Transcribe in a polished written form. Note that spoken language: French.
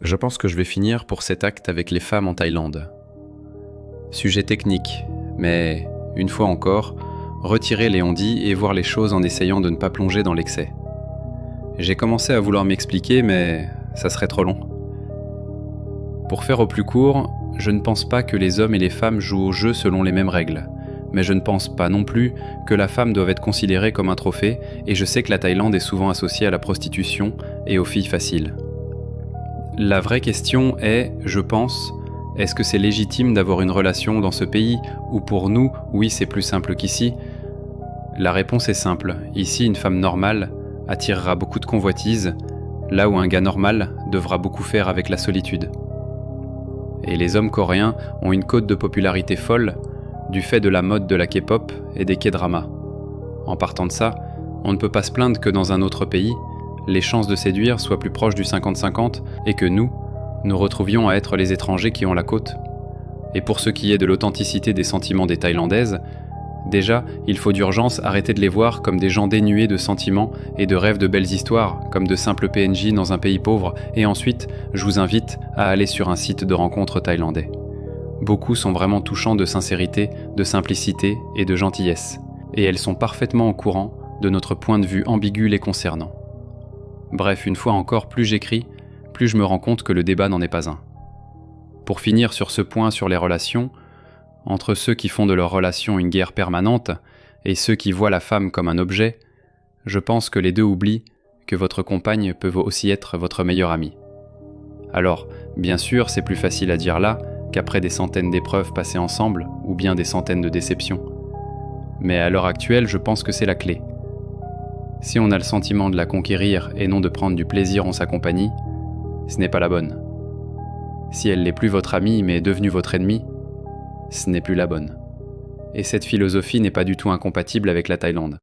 Je pense que je vais finir pour cet acte avec les femmes en Thaïlande. Sujet technique, mais, une fois encore, retirer les on-dit et voir les choses en essayant de ne pas plonger dans l'excès. J'ai commencé à vouloir m'expliquer, mais ça serait trop long. Pour faire au plus court, je ne pense pas que les hommes et les femmes jouent au jeu selon les mêmes règles, mais je ne pense pas non plus que la femme doive être considérée comme un trophée, et je sais que la Thaïlande est souvent associée à la prostitution et aux filles faciles. La vraie question est, je pense, est-ce que c'est légitime d'avoir une relation dans ce pays où pour nous, oui c'est plus simple qu'ici? La réponse est simple, ici une femme normale attirera beaucoup de convoitises, là où un gars normal devra beaucoup faire avec la solitude. Et les hommes coréens ont une cote de popularité folle du fait de la mode de la K-pop et des K-dramas. En partant de ça, on ne peut pas se plaindre que dans un autre pays, les chances de séduire soient plus proches du 50-50 et que nous retrouvions à être les étrangers qui ont la côte. Et pour ce qui est de l'authenticité des sentiments des Thaïlandaises, déjà, il faut d'urgence arrêter de les voir comme des gens dénués de sentiments et de rêves de belles histoires, comme de simples PNJ dans un pays pauvre, et ensuite, je vous invite à aller sur un site de rencontres thaïlandais. Beaucoup sont vraiment touchants de sincérité, de simplicité et de gentillesse, et elles sont parfaitement au courant de notre point de vue ambigu les concernant. Bref, une fois encore, plus j'écris, plus je me rends compte que le débat n'en est pas un. Pour finir sur ce point sur les relations, entre ceux qui font de leur relation une guerre permanente et ceux qui voient la femme comme un objet, je pense que les deux oublient que votre compagne peut aussi être votre meilleure amie. Alors, bien sûr, c'est plus facile à dire là qu'après des centaines d'épreuves passées ensemble ou bien des centaines de déceptions. Mais à l'heure actuelle, je pense que c'est la clé. Si on a le sentiment de la conquérir et non de prendre du plaisir en sa compagnie, ce n'est pas la bonne. Si elle n'est plus votre amie mais est devenue votre ennemie, ce n'est plus la bonne. Et cette philosophie n'est pas du tout incompatible avec la Thaïlande.